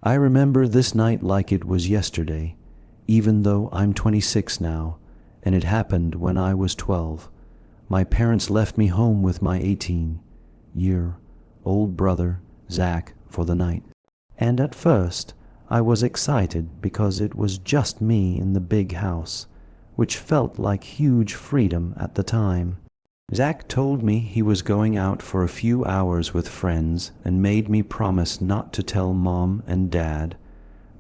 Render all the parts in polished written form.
I remember this night like it was yesterday, even though I'm 26 now, and it happened when I was 12. My parents left me home with my 18-year-old brother, Zach, for the night. And at first, I was excited because it was just me in the big house, which felt like huge freedom at the time. Zach told me he was going out for a few hours with friends and made me promise not to tell Mom and Dad,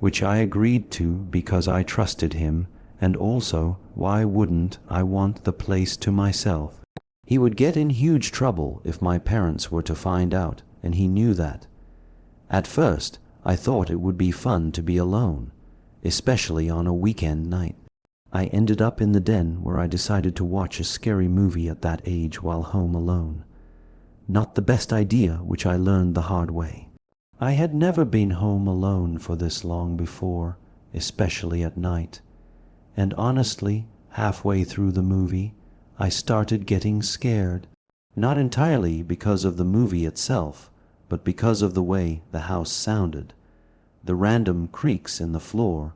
which I agreed to because I trusted him, and also, why wouldn't I want the place to myself? He would get in huge trouble if my parents were to find out, and he knew that. At first, I thought it would be fun to be alone, especially on a weekend night. I ended up in the den where I decided to watch a scary movie at that age while home alone. Not the best idea, which I learned the hard way. I had never been home alone for this long before, especially at night. And honestly, halfway through the movie, I started getting scared. Not entirely because of the movie itself, but because of the way the house sounded. The random creaks in the floor,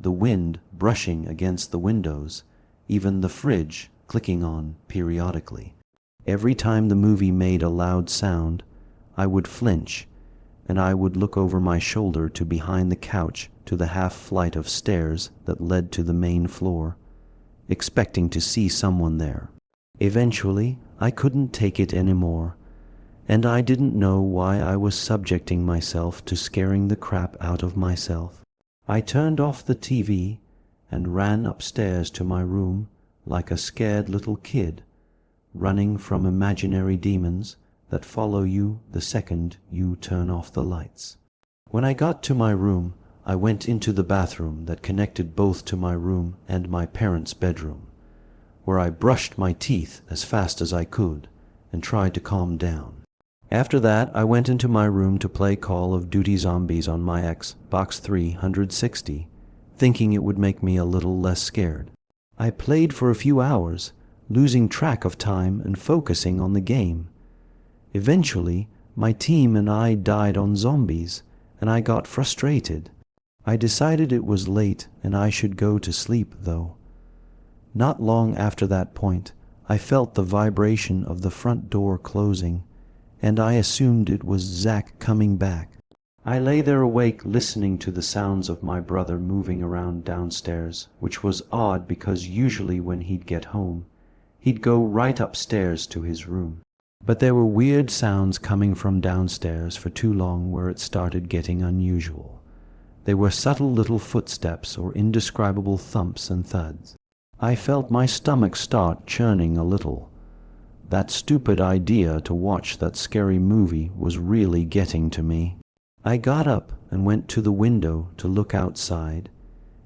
the wind brushing against the windows, even the fridge clicking on periodically. Every time the movie made a loud sound, I would flinch, and I would look over my shoulder to behind the couch to the half flight of stairs that led to the main floor, expecting to see someone there. Eventually, I couldn't take it anymore, and I didn't know why I was subjecting myself to scaring the crap out of myself. I turned off the TV and ran upstairs to my room like a scared little kid, running from imaginary demons that follow you the second you turn off the lights. When I got to my room, I went into the bathroom that connected both to my room and my parents' bedroom, where I brushed my teeth as fast as I could and tried to calm down. After that, I went into my room to play Call of Duty Zombies on my Xbox 360, thinking it would make me a little less scared. I played for a few hours, losing track of time and focusing on the game. Eventually, my team and I died on zombies, and I got frustrated. I decided it was late and I should go to sleep, though. Not long after that point, I felt the vibration of the front door closing, and I assumed it was Zach coming back. I lay there awake listening to the sounds of my brother moving around downstairs, which was odd because usually when he'd get home, he'd go right upstairs to his room. But there were weird sounds coming from downstairs for too long where it started getting unusual. They were subtle little footsteps or indescribable thumps and thuds. I felt my stomach start churning a little. That stupid idea to watch that scary movie was really getting to me. I got up and went to the window to look outside,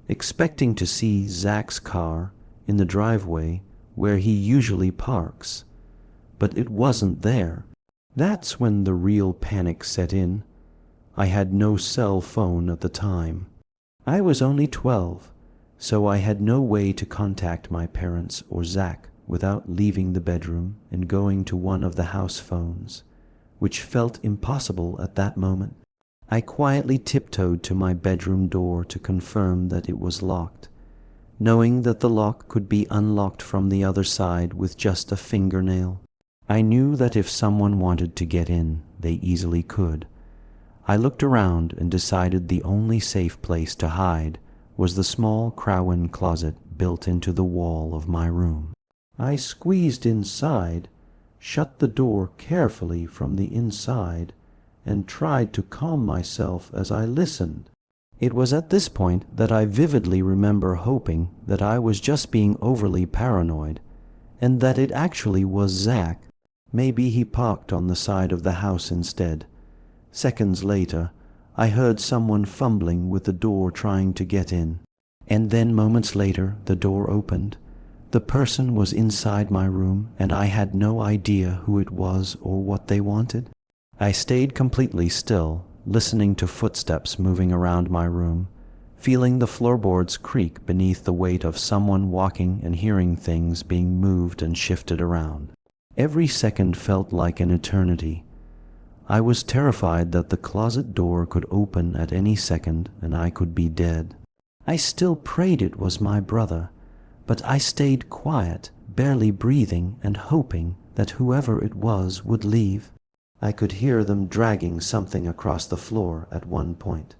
expecting to see Zach's car in the driveway where he usually parks. But it wasn't there. That's when the real panic set in. I had no cell phone at the time. I was only 12, so I had no way to contact my parents or Zach without leaving the bedroom and going to one of the house phones, which felt impossible at that moment. I quietly tiptoed to my bedroom door to confirm that it was locked, knowing that the lock could be unlocked from the other side with just a fingernail. I knew that if someone wanted to get in, they easily could. I looked around and decided the only safe place to hide was the small Crowan closet built into the wall of my room. I squeezed inside, shut the door carefully from the inside, and tried to calm myself as I listened. It was at this point that I vividly remember hoping that I was just being overly paranoid, and that it actually was Zach. Maybe he parked on the side of the house instead. Seconds later, I heard someone fumbling with the door trying to get in. And then moments later, the door opened. The person was inside my room, and I had no idea who it was or what they wanted. I stayed completely still, listening to footsteps moving around my room, feeling the floorboards creak beneath the weight of someone walking and hearing things being moved and shifted around. Every second felt like an eternity. I was terrified that the closet door could open at any second and I could be dead. I still prayed it was my brother, but I stayed quiet, barely breathing and hoping that whoever it was would leave. I could hear them dragging something across the floor at one point,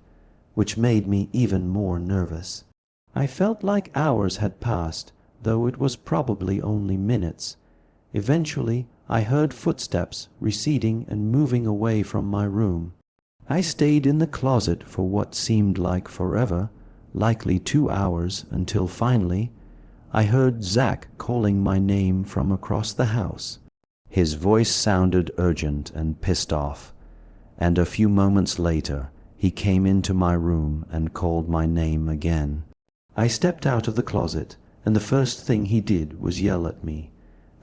which made me even more nervous. I felt like hours had passed, though it was probably only minutes. Eventually, I heard footsteps receding and moving away from my room. I stayed in the closet for what seemed like forever, likely 2 hours, until finally I heard Zach calling my name from across the house. His voice sounded urgent and pissed off, and a few moments later he came into my room and called my name again. I stepped out of the closet, and the first thing he did was yell at me,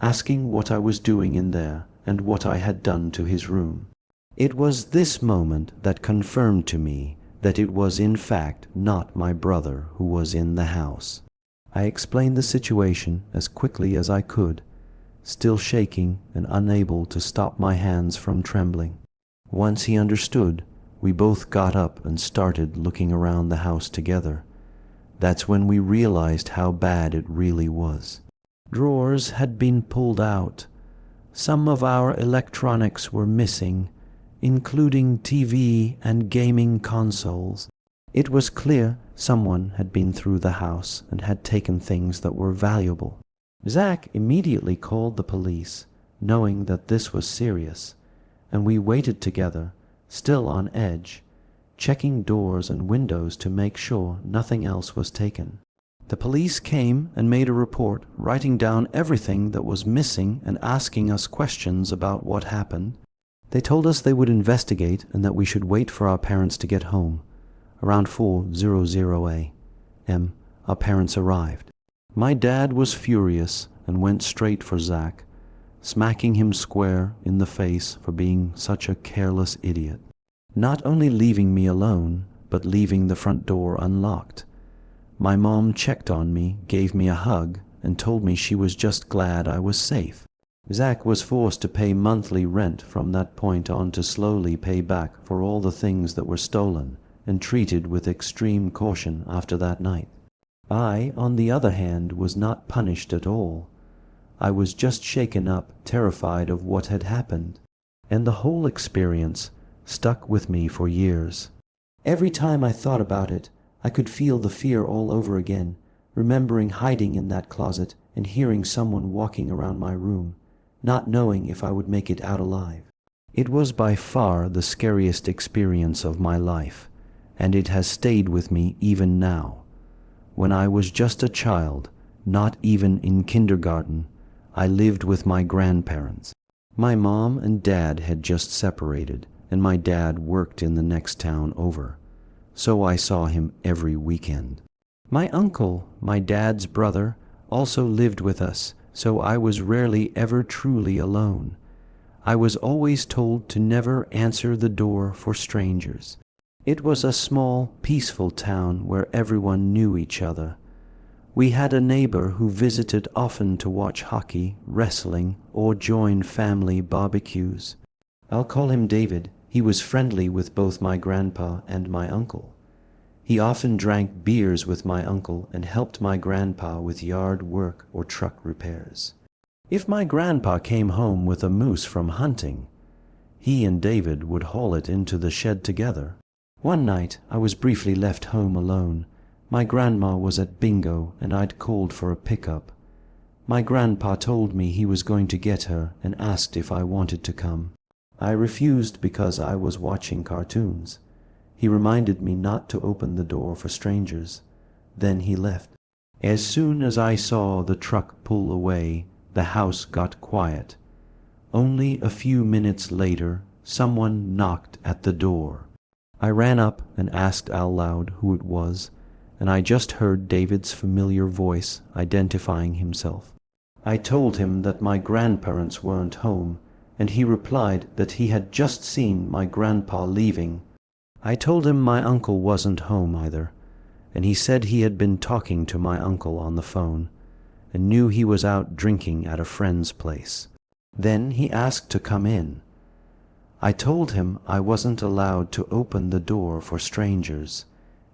asking what I was doing in there and what I had done to his room. It was this moment that confirmed to me that it was in fact not my brother who was in the house. I explained the situation as quickly as I could, still shaking and unable to stop my hands from trembling. Once he understood, we both got up and started looking around the house together. That's when we realized how bad it really was. Drawers had been pulled out. Some of our electronics were missing, including TV and gaming consoles. It was clear someone had been through the house and had taken things that were valuable. Zach immediately called the police, knowing that this was serious, and we waited together, still on edge, checking doors and windows to make sure nothing else was taken. The police came and made a report, writing down everything that was missing and asking us questions about what happened. They told us they would investigate and that we should wait for our parents to get home. Around 4:00 a.m., our parents arrived. My dad was furious and went straight for Zach, smacking him square in the face for being such a careless idiot. Not only leaving me alone, but leaving the front door unlocked. My mom checked on me, gave me a hug, and told me she was just glad I was safe. Zach was forced to pay monthly rent from that point on to slowly pay back for all the things that were stolen, and treated with extreme caution after that night. I, on the other hand, was not punished at all. I was just shaken up, terrified of what had happened, and the whole experience stuck with me for years. Every time I thought about it, I could feel the fear all over again, remembering hiding in that closet and hearing someone walking around my room, not knowing if I would make it out alive. It was by far the scariest experience of my life, and it has stayed with me even now. When I was just a child, not even in kindergarten, I lived with my grandparents. My mom and dad had just separated, and my dad worked in the next town over, so I saw him every weekend. My uncle, my dad's brother, also lived with us, so I was rarely ever truly alone. I was always told to never answer the door for strangers. It was a small, peaceful town where everyone knew each other. We had a neighbor who visited often to watch hockey, wrestling, or join family barbecues. I'll call him David. He was friendly with both my grandpa and my uncle. He often drank beers with my uncle and helped my grandpa with yard work or truck repairs. If my grandpa came home with a moose from hunting, he and David would haul it into the shed together. One night I was briefly left home alone. My grandma was at bingo and I'd called for a pickup. My grandpa told me he was going to get her and asked if I wanted to come. I refused because I was watching cartoons. He reminded me not to open the door for strangers. Then he left. As soon as I saw the truck pull away, the house got quiet. Only a few minutes later, someone knocked at the door. I ran up and asked out loud who it was, and I just heard David's familiar voice identifying himself. I told him that my grandparents weren't home, and he replied that he had just seen my grandpa leaving. I told him my uncle wasn't home either, and he said he had been talking to my uncle on the phone, and knew he was out drinking at a friend's place. Then he asked to come in. I told him I wasn't allowed to open the door for strangers,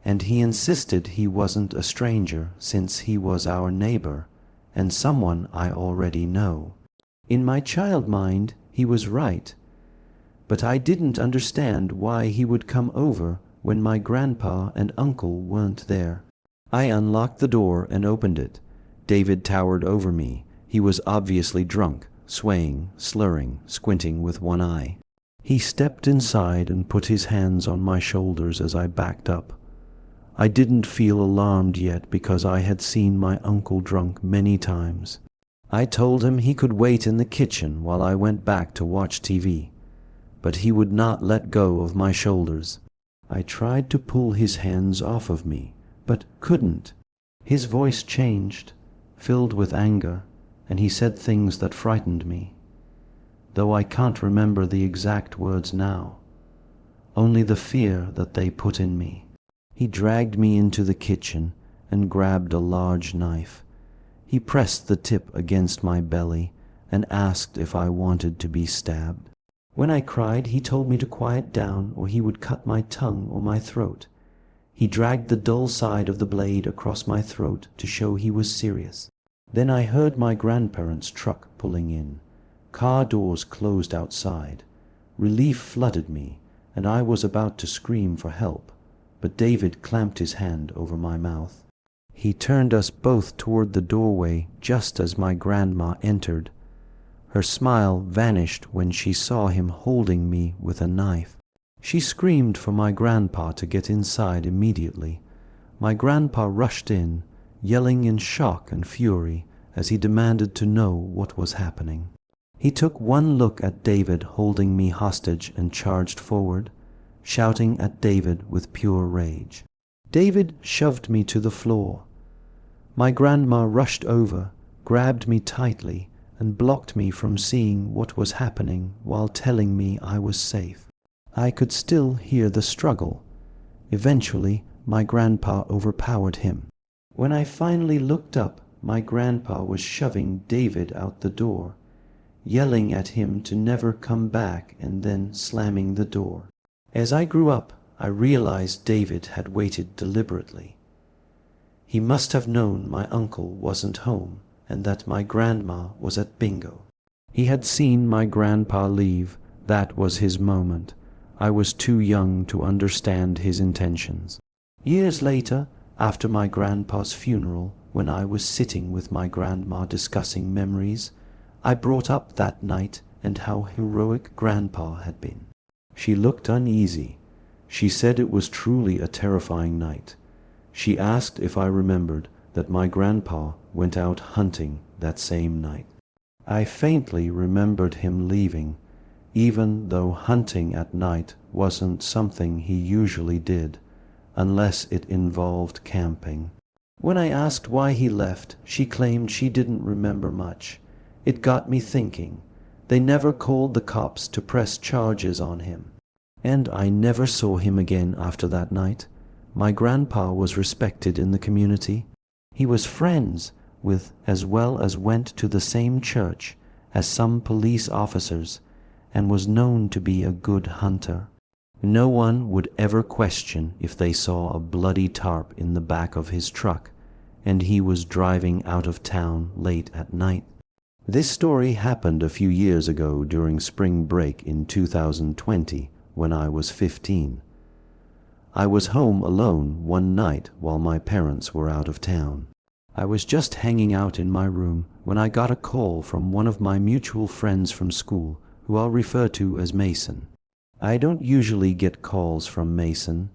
and he insisted he wasn't a stranger since he was our neighbor and someone I already know. In my child mind, he was right, but I didn't understand why he would come over when my grandpa and uncle weren't there. I unlocked the door and opened it. David towered over me. He was obviously drunk, swaying, slurring, squinting with one eye. He stepped inside and put his hands on my shoulders as I backed up. I didn't feel alarmed yet because I had seen my uncle drunk many times. I told him he could wait in the kitchen while I went back to watch TV, but he would not let go of my shoulders. I tried to pull his hands off of me, but couldn't. His voice changed, filled with anger, and he said things that frightened me, though I can't remember the exact words now, only the fear that they put in me. He dragged me into the kitchen and grabbed a large knife. He pressed the tip against my belly and asked if I wanted to be stabbed. When I cried, he told me to quiet down or he would cut my tongue or my throat. He dragged the dull side of the blade across my throat to show he was serious. Then I heard my grandparents' truck pulling in. Car doors closed outside. Relief flooded me, and I was about to scream for help, but David clamped his hand over my mouth. He turned us both toward the doorway just as my grandma entered. Her smile vanished when she saw him holding me with a knife. She screamed for my grandpa to get inside immediately. My grandpa rushed in, yelling in shock and fury as he demanded to know what was happening. He took one look at David holding me hostage and charged forward, shouting at David with pure rage. David shoved me to the floor. My grandma rushed over, grabbed me tightly, and blocked me from seeing what was happening while telling me I was safe. I could still hear the struggle. Eventually, my grandpa overpowered him. When I finally looked up, my grandpa was shoving David out the door, yelling at him to never come back and then slamming the door. As I grew up, I realized David had waited deliberately. He must have known my uncle wasn't home and that my grandma was at bingo. He had seen my grandpa leave. That was his moment. I was too young to understand his intentions. Years later, after my grandpa's funeral, when I was sitting with my grandma discussing memories, I brought up that night and how heroic grandpa had been. She looked uneasy. She said it was truly a terrifying night. She asked if I remembered that my grandpa went out hunting that same night. I faintly remembered him leaving, even though hunting at night wasn't something he usually did, unless it involved camping. When I asked why he left, she claimed she didn't remember much. It got me thinking. They never called the cops to press charges on him. And I never saw him again after that night. My grandpa was respected in the community. He was friends with, as well as went to the same church as some police officers, and was known to be a good hunter. No one would ever question if they saw a bloody tarp in the back of his truck, and he was driving out of town late at night. This story happened a few years ago during spring break in 2020, when I was 15. I was home alone one night while my parents were out of town. I was just hanging out in my room when I got a call from one of my mutual friends from school, who I'll refer to as Mason. I don't usually get calls from Mason,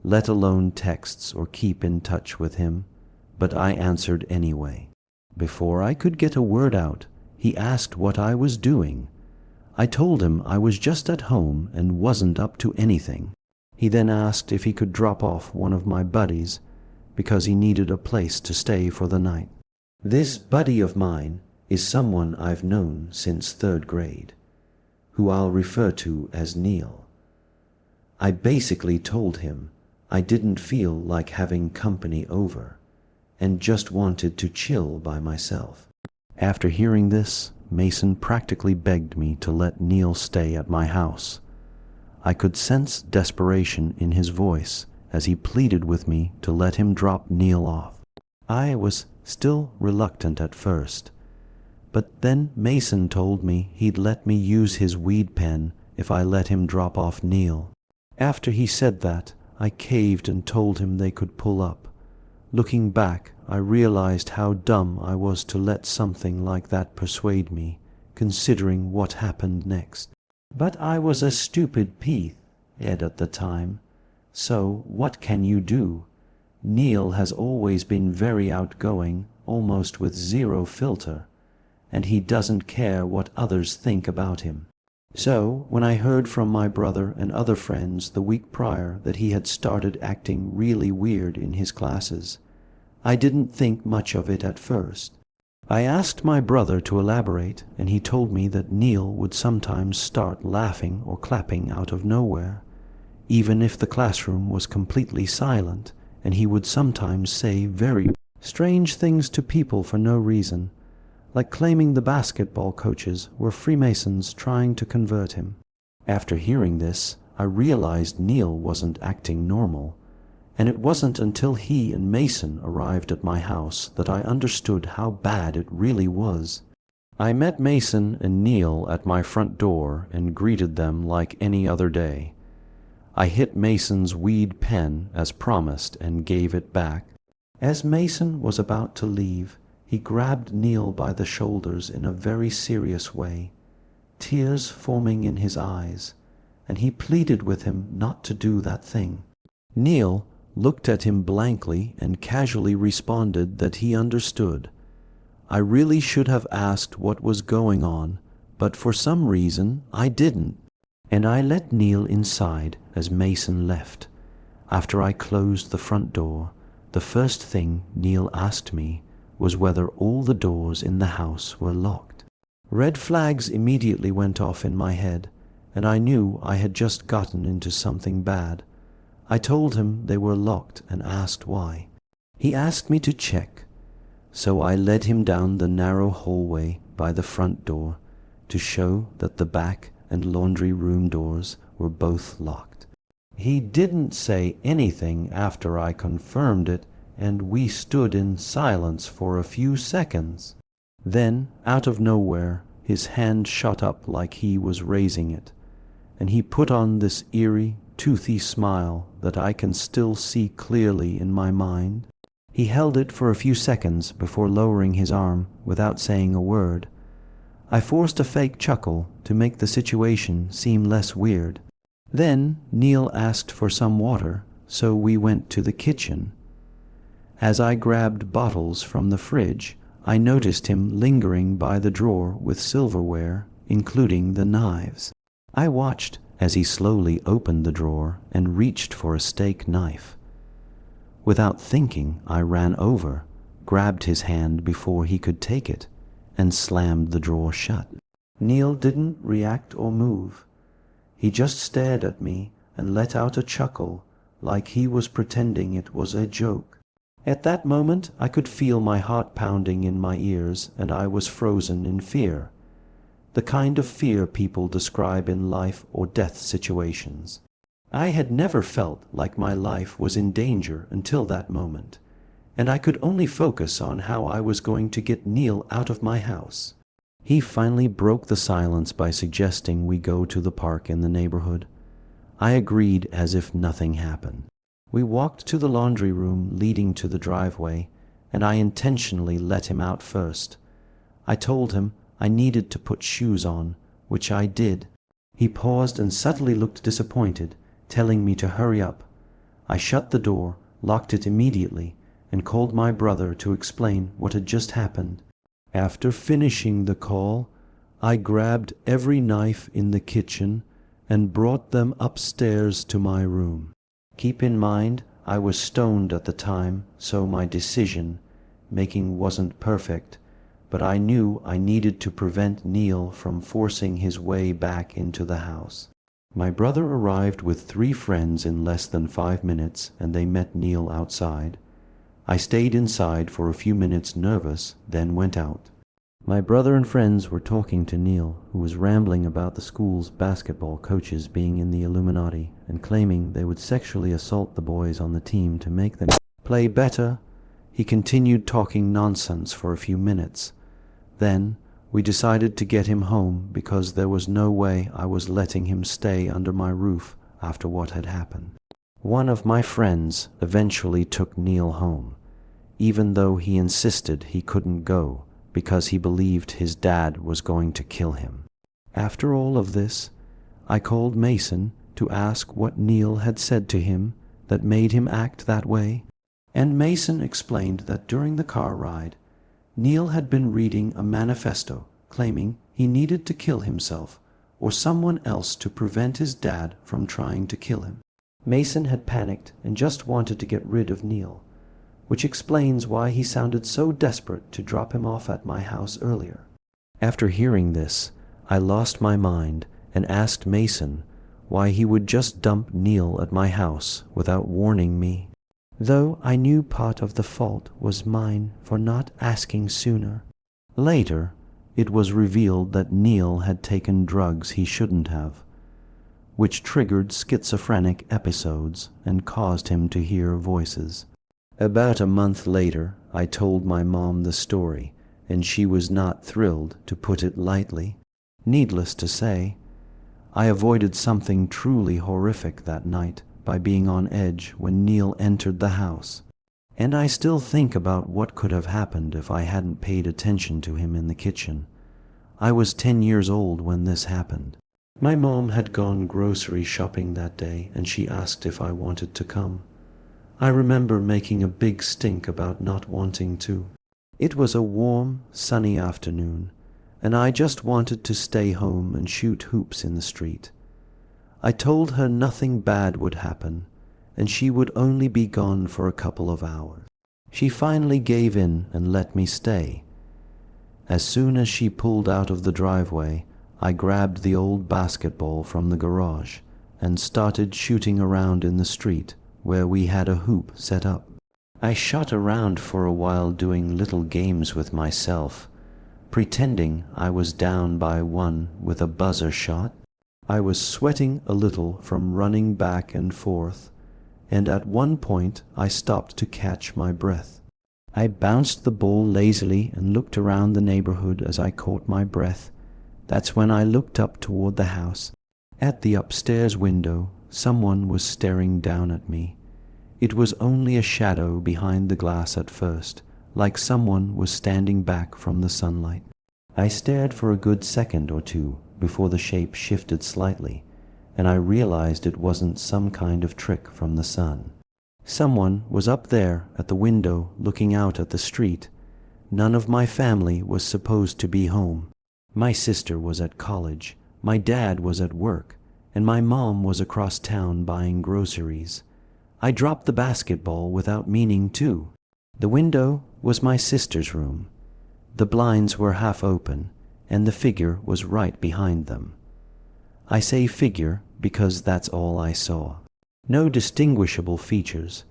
let alone texts or keep in touch with him, but I answered anyway. Before I could get a word out, he asked what I was doing. I told him I was just at home and wasn't up to anything. He then asked if he could drop off one of my buddies because he needed a place to stay for the night. This buddy of mine is someone I've known since 3rd grade, who I'll refer to as Neil. I basically told him I didn't feel like having company over and just wanted to chill by myself. After hearing this, Mason practically begged me to let Neil stay at my house, I could sense desperation in his voice as he pleaded with me to let him drop Neil off. I was still reluctant at first, but then Mason told me he'd let me use his weed pen if I let him drop off Neil. After he said that, I caved and told him they could pull up. Looking back, I realized how dumb I was to let something like that persuade me, considering what happened next. But I was a stupid Ed at the time. So what can you do? Neil has always been very outgoing, almost with zero filter, and he doesn't care what others think about him. So when I heard from my brother and other friends the week prior that he had started acting really weird in his classes, I didn't think much of it at first. I asked my brother to elaborate, and he told me that Neil would sometimes start laughing or clapping out of nowhere, even if the classroom was completely silent, and he would sometimes say very strange things to people for no reason, like claiming the basketball coaches were Freemasons trying to convert him. After hearing this, I realized Neil wasn't acting normal, and it wasn't until he and Mason arrived at my house that I understood how bad it really was. I met Mason and Neil at my front door and greeted them like any other day. I hit Mason's weed pen as promised and gave it back. As Mason was about to leave, he grabbed Neil by the shoulders in a very serious way, tears forming in his eyes, and he pleaded with him not to do that thing. Neil looked at him blankly and casually responded that he understood. I really should have asked what was going on, but for some reason I didn't, and I let Neil inside as Mason left. After I closed the front door, the first thing Neil asked me was whether all the doors in the house were locked. Red flags immediately went off in my head, and I knew I had just gotten into something bad. I told him they were locked and asked why. He asked me to check, so I led him down the narrow hallway by the front door to show that the back and laundry room doors were both locked. He didn't say anything after I confirmed it, and we stood in silence for a few seconds. Then, out of nowhere, his hand shot up like he was raising it, and he put on this eerie, toothy smile that I can still see clearly in my mind. He held it for a few seconds before lowering his arm without saying a word. I forced a fake chuckle to make the situation seem less weird. Then Neil asked for some water, so we went to the kitchen. As I grabbed bottles from the fridge, I noticed him lingering by the drawer with silverware, including the knives. I watched as he slowly opened the drawer and reached for a steak knife. Without thinking, I ran over, grabbed his hand before he could take it, and slammed the drawer shut. Neil didn't react or move. He just stared at me and let out a chuckle like he was pretending it was a joke. At that moment, I could feel my heart pounding in my ears, and I was frozen in fear. The kind of fear people describe in life or death situations. I had never felt like my life was in danger until that moment, and I could only focus on how I was going to get Neil out of my house. He finally broke the silence by suggesting we go to the park in the neighborhood. I agreed as if nothing happened. We walked to the laundry room leading to the driveway, and I intentionally let him out first. I told him I needed to put shoes on, which I did. He paused and subtly looked disappointed, telling me to hurry up. I shut the door, locked it immediately, and called my brother to explain what had just happened. After finishing the call, I grabbed every knife in the kitchen and brought them upstairs to my room. Keep in mind, I was stoned at the time, so my decision-making wasn't perfect, but I knew I needed to prevent Neil from forcing his way back into the house. My brother arrived with 3 friends in less than 5 minutes, and they met Neil outside. I stayed inside for a few minutes nervous, then went out. My brother and friends were talking to Neil, who was rambling about the school's basketball coaches being in the Illuminati and claiming they would sexually assault the boys on the team to make them play better. He continued talking nonsense for a few minutes. Then we decided to get him home because there was no way I was letting him stay under my roof after what had happened. One of my friends eventually took Neil home, even though he insisted he couldn't go because he believed his dad was going to kill him. After all of this, I called Mason to ask what Neil had said to him that made him act that way, and Mason explained that during the car ride, Neil had been reading a manifesto claiming he needed to kill himself or someone else to prevent his dad from trying to kill him. Mason had panicked and just wanted to get rid of Neil, which explains why he sounded so desperate to drop him off at my house earlier. After hearing this, I lost my mind and asked Mason why he would just dump Neil at my house without warning me, though I knew part of the fault was mine for not asking sooner. Later, it was revealed that Neil had taken drugs he shouldn't have, which triggered schizophrenic episodes and caused him to hear voices. About a month later, I told my mom the story, and she was not thrilled, to put it lightly. Needless to say, I avoided something truly horrific that night by being on edge when Neil entered the house, and I still think about what could have happened if I hadn't paid attention to him in the kitchen. I was 10 years old when this happened. My mom had gone grocery shopping that day, and she asked if I wanted to come. I remember making a big stink about not wanting to. It was a warm, sunny afternoon, and I just wanted to stay home and shoot hoops in the street. I told her nothing bad would happen, and she would only be gone for a couple of hours. She finally gave in and let me stay. As soon as she pulled out of the driveway, I grabbed the old basketball from the garage and started shooting around in the street where we had a hoop set up. I shot around for a while doing little games with myself, pretending I was down by one with a buzzer shot. I was sweating a little from running back and forth, and at one point I stopped to catch my breath. I bounced the ball lazily and looked around the neighborhood as I caught my breath. That's when I looked up toward the house. At the upstairs window, someone was staring down at me. It was only a shadow behind the glass at first, like someone was standing back from the sunlight. I stared for a good second or two before the shape shifted slightly, and I realized it wasn't some kind of trick from the sun. Someone was up there at the window looking out at the street. None of my family was supposed to be home. My sister was at college, my dad was at work, and my mom was across town buying groceries. I dropped the basketball without meaning to. The window was my sister's room. The blinds were half open, and the figure was right behind them. I say figure because that's all I saw. No distinguishable features.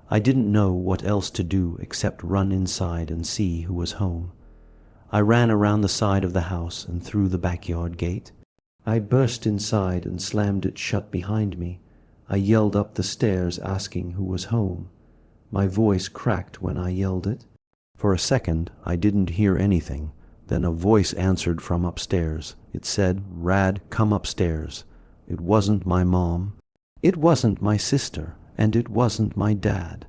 I didn't know what else to do except run inside and see who was home. I ran around the side of the house and through the backyard gate. I burst inside and slammed it shut behind me. I yelled up the stairs asking who was home. My voice cracked when I yelled it. For a second, I didn't hear anything. Then a voice answered from upstairs. It said, "Rad, come upstairs." It wasn't my mom. It wasn't my sister, and it wasn't my dad.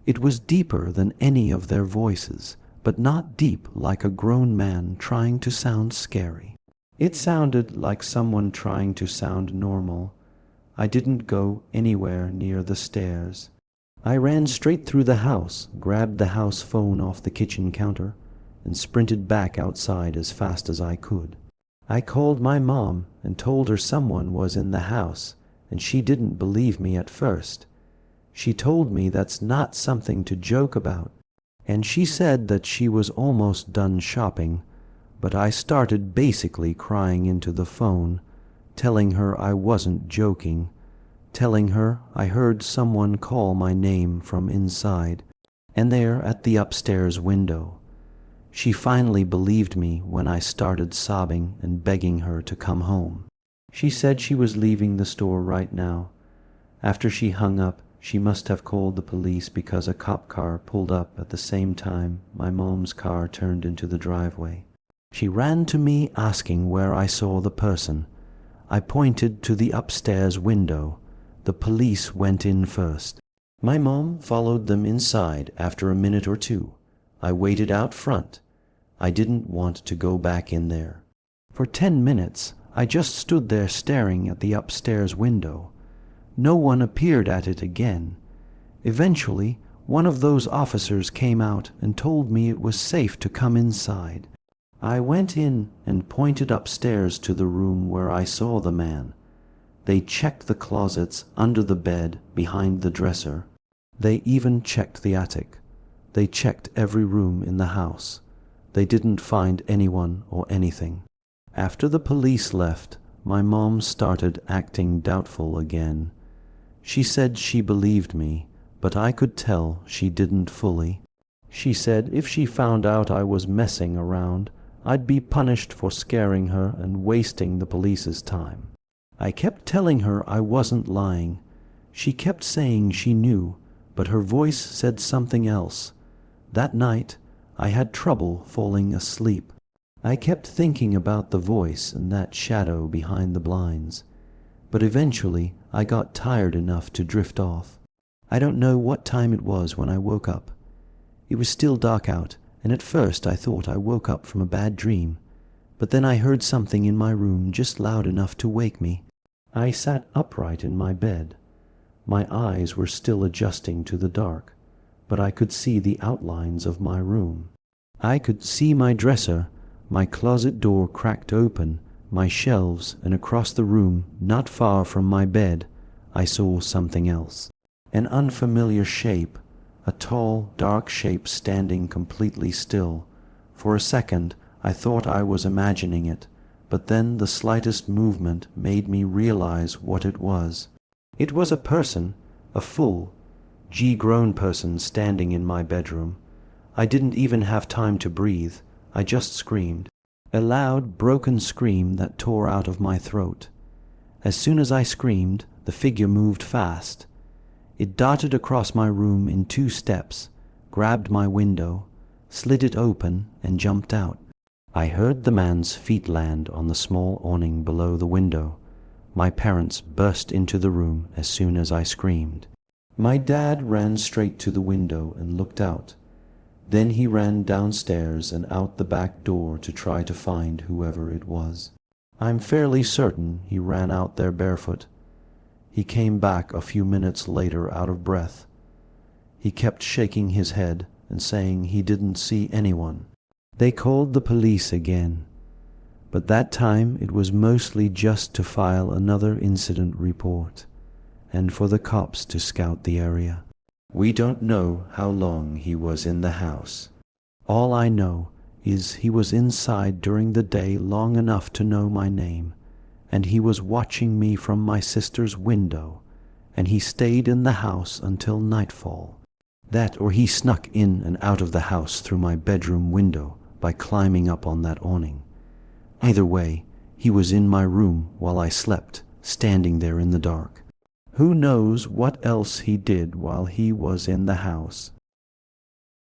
It was deeper than any of their voices, but not deep like a grown man trying to sound scary. It sounded like someone trying to sound normal. I didn't go anywhere near the stairs. I ran straight through the house, grabbed the house phone off the kitchen counter, and sprinted back outside as fast as I could. I called my mom and told her someone was in the house, and she didn't believe me at first. She told me that's not something to joke about, and she said that she was almost done shopping, but I started basically crying into the phone, telling her I wasn't joking, telling her I heard someone call my name from inside, and there at the upstairs window. She finally believed me when I started sobbing and begging her to come home. She said she was leaving the store right now. After she hung up, she must have called the police because a cop car pulled up at the same time my mom's car turned into the driveway. She ran to me asking where I saw the person. I pointed to the upstairs window. The police went in first. My mom followed them inside after a minute or two. I waited out front. I didn't want to go back in there. For 10 minutes, I just stood there staring at the upstairs window. No one appeared at it again. Eventually, one of those officers came out and told me it was safe to come inside. I went in and pointed upstairs to the room where I saw the man. They checked the closets under the bed behind the dresser. They even checked the attic. They checked every room in the house. They didn't find anyone or anything. After the police left, my mom started acting doubtful again. She said she believed me, but I could tell she didn't fully. She said if she found out I was messing around, I'd be punished for scaring her and wasting the police's time. I kept telling her I wasn't lying. She kept saying she knew, but her voice said something else. That night, I had trouble falling asleep. I kept thinking about the voice and that shadow behind the blinds. But eventually, I got tired enough to drift off. I don't know what time it was when I woke up. It was still dark out, and at first I thought I woke up from a bad dream. But then I heard something in my room just loud enough to wake me. I sat upright in my bed. My eyes were still adjusting to the dark, but I could see the outlines of my room. I could see my dresser, my closet door cracked open, my shelves, and across the room, not far from my bed, I saw something else. An unfamiliar shape, a tall, dark shape standing completely still. For a second, I thought I was imagining it, but then the slightest movement made me realize what it was. It was a person, a full, grown person standing in my bedroom. I didn't even have time to breathe. I just screamed. A loud, broken scream that tore out of my throat. As soon as I screamed, the figure moved fast. It darted across my room in 2 steps, grabbed my window, slid it open, and jumped out. I heard the man's feet land on the small awning below the window. My parents burst into the room as soon as I screamed. My dad ran straight to the window and looked out. Then he ran downstairs and out the back door to try to find whoever it was. I'm fairly certain he ran out there barefoot. He came back a few minutes later out of breath. He kept shaking his head and saying he didn't see anyone. They called the police again, but that time it was mostly just to file another incident report and for the cops to scout the area. We don't know how long he was in the house. All I know is he was inside during the day long enough to know my name, and he was watching me from my sister's window, and he stayed in the house until nightfall. That or he snuck in and out of the house through my bedroom window by climbing up on that awning. Either way, he was in my room while I slept, standing there in the dark. Who knows what else he did while he was in the house?